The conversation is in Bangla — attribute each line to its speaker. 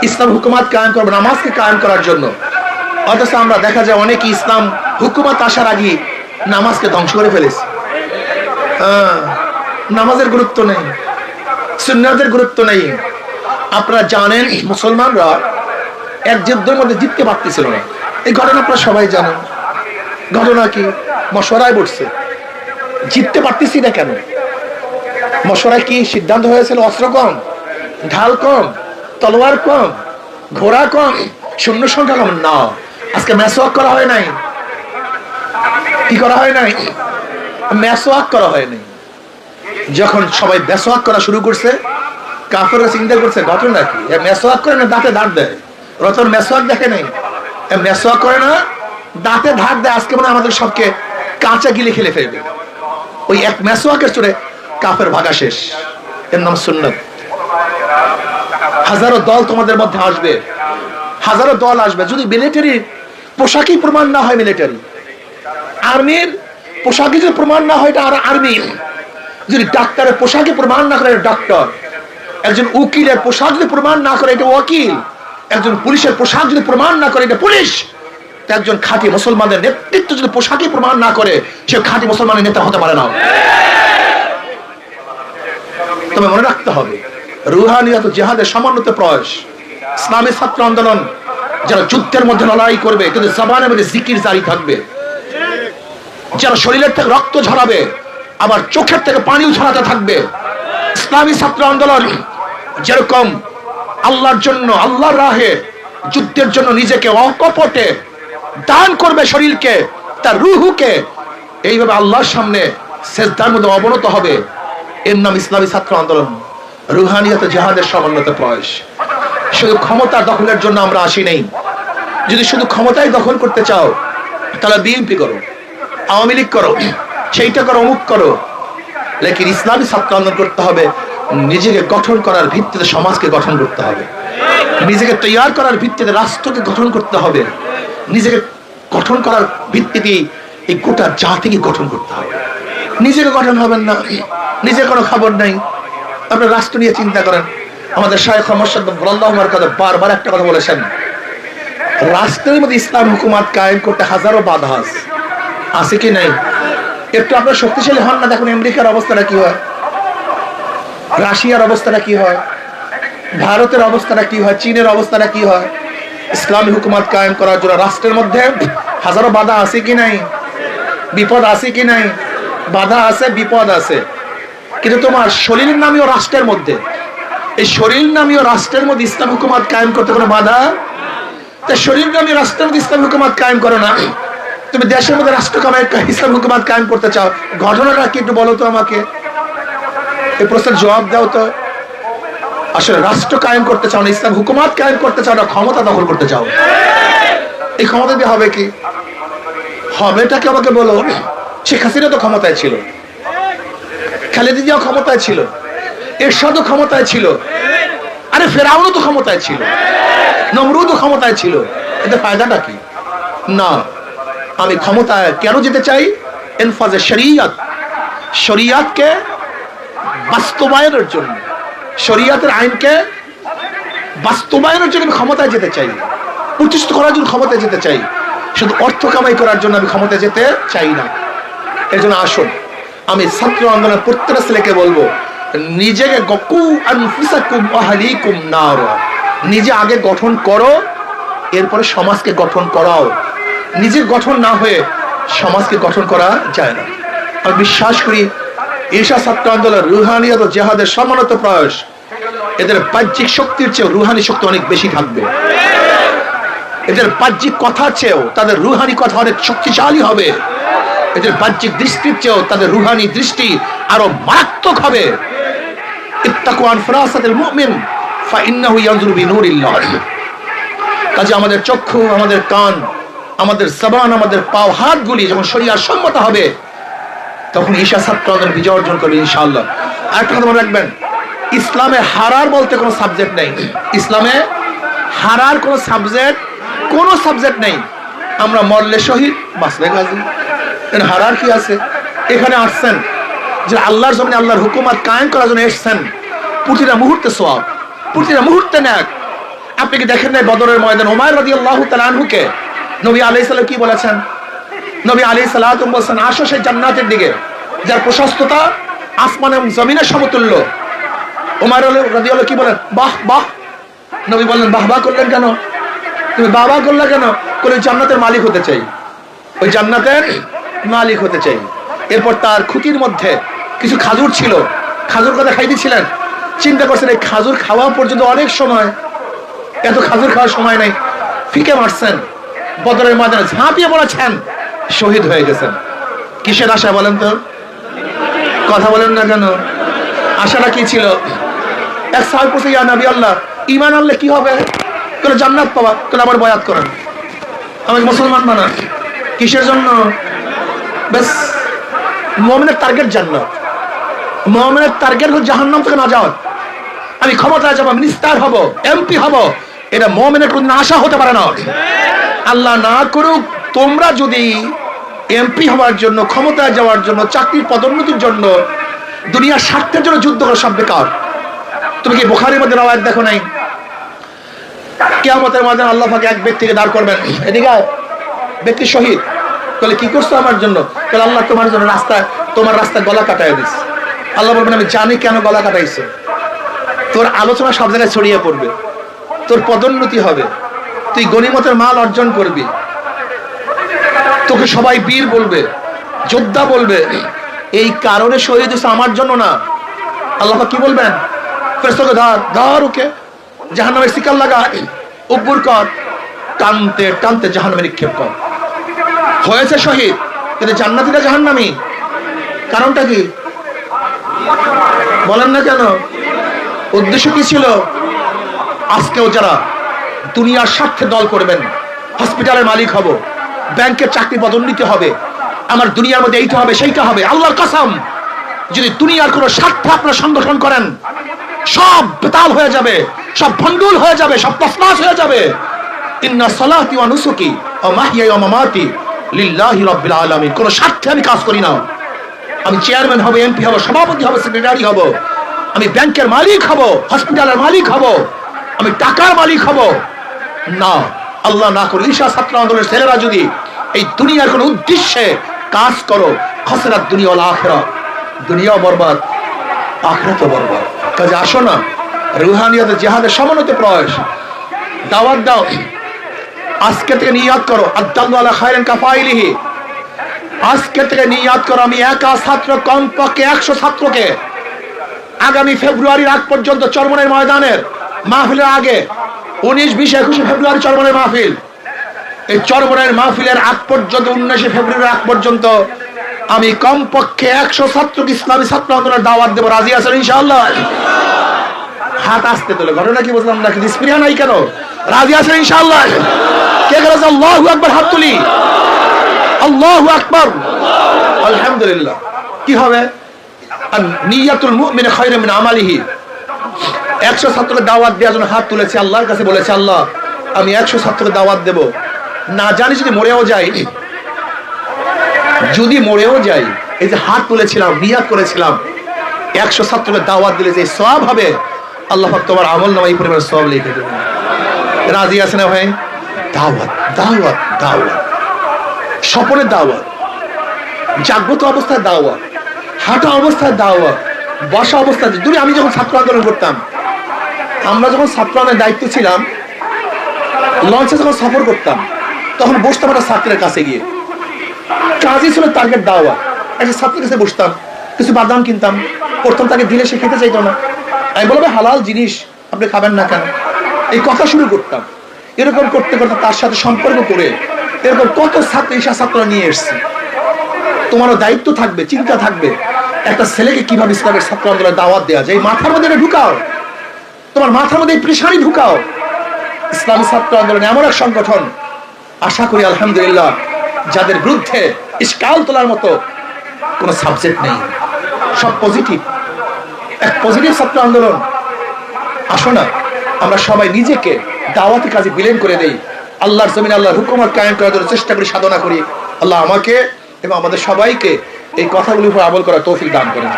Speaker 1: ইসলাম হুকুমাত কায়েম করবে নামাজকে কায়েম করার জন্য, অথচ আমরা দেখা যায় অনেকে ইসলাম হুকুমাত আসার আগে নামাজকে ধ্বংস করে ফেলেছে। নামাজের গুরুত্ব নেই, সুন্নাতের গুরুত্ব নেই। আপনারা জানেন মুসলমানরা এক যুদ্ধের মধ্যে জিততে পারতেছিল না, এই ঘটনা আপনারা সবাই জানেন। ঘটনা কি? মশওয়ারায় বসছে, জিততে পারতেছি না কেন? মশওয়ারায় কি সিদ্ধান্ত হয়েছিল? অস্ত্র কম, ঢাল কম, তলোয়ার কম, ঘোড়া কম, সৈন্য সংখ্যা কম না। আজকে মেসওয়াক করা হয় নাই। কি করা হয় নাই? মেসওয়াক করা হয় নাই। যখন সবাই মেসওয়াক করা শুরু করছে, কাফেররা চিন্তা করছে ঘটনা কি, মেসওয়াক করে না দাঁতে দাঁত দেয়। রতন মেসওয়াক দেখে নাই, মেসওয়াক করে না দাঁতে ধার দেয়। আজকে মানে আমাদের সবকে কাঁচা গিলে খেলে ফেলবে। ওই এক মেসওয়াকের চড়ে কাফের ভাগা শেষ। এর নাম সুন্নাত। হাজারো দল তোমাদের মধ্যে আসবে, হাজারো দল আসবে। যদি মিলিটারি পোশাকই প্রমাণ না হয়, মিলিটারি আর্মির পোশাকই যদি প্রমাণ না হয়, এটা আর আর্মি। যদি ডাক্তারের পোশাকই প্রমাণ না করে, ডাক্তার। একজন উকিলের পোশাক যদি প্রমাণ না করে, এটা ওয়াকিল। একজন পুলিশের পোশাক যদি প্রমাণ না করে, এটা পুলিশ। একজন খাঁটি মুসলমানের নেতৃত্ব যদি পোশাকই প্রমাণ না করে, সে খাঁটি মুসলমানের নেতা হতে পারে না। তবে মনে রাখতে হবে, রুহানিয়াত জিহাদের সমন্বিত প্রয়াস। ইসলামী ছাত্র আন্দোলন যারা যুদ্ধের মধ্যে লড়াই করবে, তাদের জবানের মধ্যে জিকির জারি থাকবে। যারা শরীরের থেকে রক্ত ঝরাবে, আবার চোখের থেকে পানিও ঝরাতে থাকবে। ইসলামী ছাত্র আন্দোলন যেরকম আল্লাহর জন্য, আল্লাহর রাহে যুদ্ধের জন্য নিজেকে অকপটে দান করবে, শরীরকে, তার রুহুকে, এইভাবে আল্লাহর সামনে সেজদার মধ্যে অবনত হবে। এর নাম ইসলামী ছাত্র আন্দোলন। রুহানিয়াত জিহাদের সমন্বিত প্রয়াস। শুধু ক্ষমতা দখলের জন্য আমরা আসি নাই। যদি শুধু ক্ষমতাই দখল করতে চাও, তাহলে বিএনপি করো, আওয়ামী লীগ করো, সেইটা করো, অমুক করো। লেকিন ইসলামী ছাত্র আন্দোলন করতে হবে, নিজেকে গঠন করার ভিত্তিতে সমাজকে গঠন করতে হবে, নিজেকে তৈরি করার ভিত্তিতে রাষ্ট্রকে গঠন করতে হবে, নিজেকে গঠন করার ভিত্তিতে এই গোটা জাতিকে গঠন করতে হবে। নিজেকে গঠন হবেন না, নিজের কোনো খবর নাই, আপনার রাষ্ট্র নিয়ে চিন্তা করেন। আমাদের শায়খ মোহাম্মদ কথা বারবার একটা কথা বলেছেন, রাষ্ট্রের মধ্যে ইসলাম হুকুমাত কায়েম করতে হাজারো বাধা আছে কি নাই? একটু আপনার শক্তিশালী হন না, দেখুন আমেরিকার অবস্থাটা কি হয়, রাশিয়ার অবস্থাটা কি হয়, ভারতের অবস্থাটা কি হয়, চীনের অবস্থাটা কি হয়। ইসলামী হুকুমাত কায়েম করার জন্য রাষ্ট্রের মধ্যে হাজারো বাধা আছে কি নাই? বিপদ আছে কি নাই? বাধা আছে, বিপদ আছে। কিন্তু তোমার শরীর নামীয় রাষ্ট্রের মধ্যে, এই শরীর নামীয় রাষ্ট্রের মধ্যে ইসলাম হুকুমাত কায়েম করতে কোনো বাধা? শরীর নামীয় রাষ্ট্রের মধ্যে ইসলাম হুকুমাত কায়েম করো না। তুমি দেশের মধ্যে রাষ্ট্র ইসলাম হুকুমাত কায়েম করতে চাও, ঘটনাটা কি একটু বলো তো আমাকে, এই প্রশ্নের জবাব দাও তো। আসলে রাষ্ট্র কায়েম করতে চাও না, ইসলাম হুকুমাত কায়েম করতে চাও না, ক্ষমতা দখল করতে চাও। এই ক্ষমতা দিয়ে হবে কি? হবেটাকে আমাকে বলো। শেখ হাসিনা তো ক্ষমতায় ছিল, খালেদা জিয়াও ক্ষমতায় ছিল, এরশাদও ক্ষমতায় ছিল, আরে ফেরাউনও তো ক্ষমতায় ছিল, নমরুদও ক্ষমতায় ছিল। এতে ফায়দাটা কি? না, আমি ক্ষমতায় কেন যেতে চাই? ইনফাজে শরিয়ত, শরিয়তকে বাস্তবায়নের জন্য, শরিয়তের আইনকে বাস্তবায়নের জন্য আমি ক্ষমতায় যেতে চাই, প্রতিষ্ঠিত করার জন্য ক্ষমতায় যেতে চাই। শুধু অর্থ কামাই করার জন্য আমি ক্ষমতায় যেতে চাই না। এর জন্য আসুন, আমি ছাত্র আন্দোলনের প্রত্যেকটা ছেলেকে বলবো, নিজেকে নিজে আগে গঠন করো, এরপরে সমাজকে গঠন করাও। নিজে গঠন না হয়ে সমাজকে গঠন করা যায় না। আমি বিশ্বাস করি ঈশা ছাত্র আন্দোলন রুহানিয়াত ও জিহাদের সমন্বিত প্রয়াস, এদের বাহ্যিক শক্তির চেয়েও রুহানি শক্তি অনেক বেশি থাকবে। এদের বাহ্যিক কথার চেয়েও তাদের রুহানি কথা অনেক শক্তিশালী হবে। এদের বাহ্যিক দৃষ্টির চেয়েও তাদের রুহানি দৃষ্টি আরো মারাত্মক হবে। ইত্তাকু আন ফিরাসাতিল মুমিন ফাইন্নাহু ইয়ানজুরু বিনুরিল্লাহ। কাজে আমাদের চক্ষু, আমাদের কান, আমাদের জবান, আমাদের পাও, হাতগুলি যখন শরীয়ত সম্মত হবে, তখন ঈশা ছাত্র আন্দোলন বিজয় অর্জন করবে ইনশাআল্লাহ। আরেকটা কথা মনে রাখবেন, ইসলামে হারার বলতে কোনো সাবজেক্ট নেই। ইসলামে হারার কোনো সাবজেক্ট নেই। আমরা মরলে শহীদ, বাঁচলে গাজী, হারার কি আছে? এখানে আসছেন যে আল্লাহর জমিনে আল্লাহর হুকুমত কায়েম করার জন্য এসছেন, প্রতিটা মুহূর্তে সওয়াব, প্রতিটা মুহূর্তে নেক। আপনি কি দেখেন নাই বদরের ময়দান উমাইর রাদিয়াল্লাহু তাআলা আনহুকে নবী আলাইহিস সালাম কি বলেছেন? নবী আলাইহিস সালাতু বলেছেন, আসো সেই জান্নাতের দিকে যার প্রশস্ততা আসমান এবং জমিনের সমতুল্য। উমাইর রাদিয়াল্লাহু কি বলেন? বাহ বাহ। নবী বললেন, বাহ বাহ করলেন কেন? তুমি বাহ বাহ করলে কেন? কোন জান্নাতের মালিক হতে চাই, ওই জান্নাতের মালিক হতে চাই। এরপর তার খুঁটির মধ্যে কিছু খাজুর ছিল, খাজুর কথা খাইতেছিলেন। চিন্তা করছেন এই খাজুর খাওয়া পর্যন্ত অনেক সময়, এত খাজুর খাওয়ার সময় নেই, ফিকে মারছেন, বদরের ময়দানে ঝাঁপিয়ে পড়েছেন, শহীদ হয়ে গেছেন। কিসের আশা বলেন তো? কথা বলেন না কেন? আশাটা কি ছিল? এক সাল পড়ছে, ইয়া নবী আল্লাহ, ঈমান আনলে কি হবে? কোন জান্নাত পাওয়া, কোন আবার বয়াত করেন, আমি মুসলমান বানান। কিসের জন্য? বেশ, মুমিনের টার্গেট জান্নাত, মুমিনের টার্গেট হলো জাহান্নাম থেকে নাজাত। আমি ক্ষমতায় যাব, মিনিস্টার হব, এমপি হব, এটা মুমিনের কোনো আশা হতে পারে না। আল্লাহ না করুক, তোমরা যদি এমপি হওয়ার জন্য, ক্ষমতায় যাওয়ার জন্য, চাকরির পদোন্নতির জন্য, দুনিয়ার স্বার্থের জন্য যুদ্ধ করো, সব বেকার। তুমি কি বুখারীর মধ্যে রাওয়ায়াত দেখো নাই? কিয়ামতের ময়দানে আল্লাহ পাক এক ব্যক্তিকে দাঁড় করবেন, এদিকে ব্যক্তি শহীদ। বলে কি করছো আমার জন্য? বলে আল্লাহ তোমার জন্য রাস্তায়, তোমার রাস্তায় গলা কাটায় দিস। আল্লাহ বলবেন, আমি জানি কেন গলা কাটাইছো। তোর আলোচনা সব জায়গায় ছড়িয়ে পড়বে, তোর পদোন্নতি হবে, তুই গনিমতের মাল অর্জন করবি, তোকে সবাই বীর বলবে, যোদ্ধা বলবে। এই কারণে শহীদ হয়েছে, আমার জন্য না। আল্লাহ কি বলবেন? ফেরেশতাকে ধর, ধর ওকে, জাহান্নামের শিকার লাগা, উব্বুর কর, টানতে টানতে জাহান্নামে নিক্ষেপ কর। হয়েছে শহীদ, কিন্তু জান্নাতীরা জাহান্নামী। কারণটা কি বলেন না কেন? উদ্দেশ্য কি ছিল? আজকেও যারা দুনিয়ার স্বার্থে দল করবেন, হসপিটালের মালিক হব, ব্যাংকের চাকরি পদোন্নতি হবে, আমার দুনিয়ার মধ্যে এইটা হবে সেইটা হবে, আল্লাহর কসম, যদি দুনিয়ার কোন স্বার্থ আপনারা সংগঠন করেন, সব বেতাল হয়ে যাবে, সব ভণ্ডুল হয়ে যাবে, সব তছনছ হয়ে যাবে। ইন্না সালাতি ওয়া নুসুকি ওয়া মাহইয়ায়া ওয়া মামাতি লিল্লাহি রাব্বিল আলামিন। কোন স্বার্থে আমি কাজ করি না। আমি চেয়ারম্যান হব, এমপি হব, সভাপতি হব, সেক্রেটারি হব, আমি ব্যাংকের মালিক হব, হসপিটালের মালিক হব, আমি টাকার মালিক হব না। আল্লাহ না করে ঈশা ছাত্র আন্দোলনের ছেলেরা যদি এই দুনিয়ার কোন উদ্দেশ্যে কাজ করো, খসরাত দুনিয়া ওয়াল আখিরাত, দুনিয়াও বরবাদ, আখিরাতও বরবাদ। কাজে আসো না, রুহানিয়াতে জিহাদের সমন্বিত প্রয়াস, দাওয়াত দাও। আজকে থেকে নিয়াত করো, আদাল্লু আলা খায়রিন কাফাইলিহি। আজকে থেকে নিয়াত করো, আমি একা ছাত্র, কমপক্ষে 100 ছাত্রকে আগামী ফেব্রুয়ারির আগ পর্যন্ত চরমনের ময়দানের মাহফিলের আগে, 19, 20, 21 ফেব্রুয়ারি চরমনের মাহফিল, এই চরমনের মাহফিলের আগ পর্যন্ত, 19 ফেব্রুয়ারির আগ পর্যন্ত আমি কমপক্ষে 100 ছাত্রকে ইসলামী ছাত্র আন্দোলনের দাওয়াত দেবো। রাজি আছেন ইনশাআল্লাহ? হাত আসতে তোলে, ঘটনা কি বুঝলাম না, কিন্তু স্পৃহা নাই কেন? রাজি আছেন ইনশাআল্লাহ? কে গেছে? আল্লাহু আকবার, হাত তুলি, আল্লাহু আকবার, আলহামদুলিল্লাহ। কি হবে? নিয়াতুল মুমিন খায়রুম মিন আমালিহি। 100 ছাত্রকে দাওয়াত দেওয়ার জন্য হাত তুলেছে, আল্লাহর কাছে বলেছে, আল্লাহ আমি 100 ছাত্রকে দাওয়াত দেব, না জানি যদি মরেও যাই, যদি মরেও যাই, এই যে হাত তুলেছিলাম, নিয়াত করেছিলাম, 100 ছাত্রকে দাওয়াত দিলে যে সওয়াব হবে, আল্লাহ পাক তোমার আমল নামায় এই পরিমাণ সওয়াব লিখে দেবেন। রাজি আছে না ভাই? দাওয়াত, দাওয়াত, দাওয়াত, স্বপনের দাওয়াত, জাগ্রত অবস্থায় দাওয়াত, হাঁটা অবস্থায় দাওয়াত, বসা অবস্থায়। তুমি আমি যখন ছাত্র আন্দোলন করতাম, আমরা যখন ছাত্র আন্দোলনের দায়িত্ব ছিলাম, লঞ্চে যখন সফর করতাম, তখন বসতাম একটা ছাত্রের কাছে গিয়ে, কাজই ছিল টার্গেট দাওয়াত। একটা ছাত্রের কাছে বসতাম, কিছু বাদাম কিনতাম, প্রথম তাকে দিলে সে খেতে চাইতো না, আমি বললাম হালাল জিনিস, আপনি খাবেন না কেন? এই কথা শুরু করতাম। এরকম করতে করতে তার সাথে সম্পর্ক করে এরকম কত ছাত্র, ঈশা ছাত্র নিয়ে এসছে। তোমারও দায়িত্ব থাকবে, চিন্তা থাকবে, একটা ছেলেকে কিভাবে ইসলামের ছাত্র আন্দোলনের দাওয়াত দেওয়া যায়। মাথার মধ্যে ঢুকাও, তোমার মাথার মধ্যে প্রেশারই ঢুকাও। ইসলামী ছাত্র আন্দোলন এমন এক সংগঠন, আশা করি আলহামদুলিল্লাহ যাদের বিরুদ্ধে ইশকাল তোলার মতো কোনো সাবজেক্ট নেই, সব পজিটিভ, এক পজিটিভ ছাত্র আন্দোলন। আসো না, আমরা সবাই নিজেকে দাওয়াতি কাজে বিলীন করে দেই, আল্লাহর জমিনে আল্লাহর হুকুমত কায়েম করার জন্য চেষ্টা করি, সাধনা করি। আল্লাহ আমাকে এবং আমাদের সবাইকে এই কথাগুলির উপর আমল করার তৌফিক দান করেন।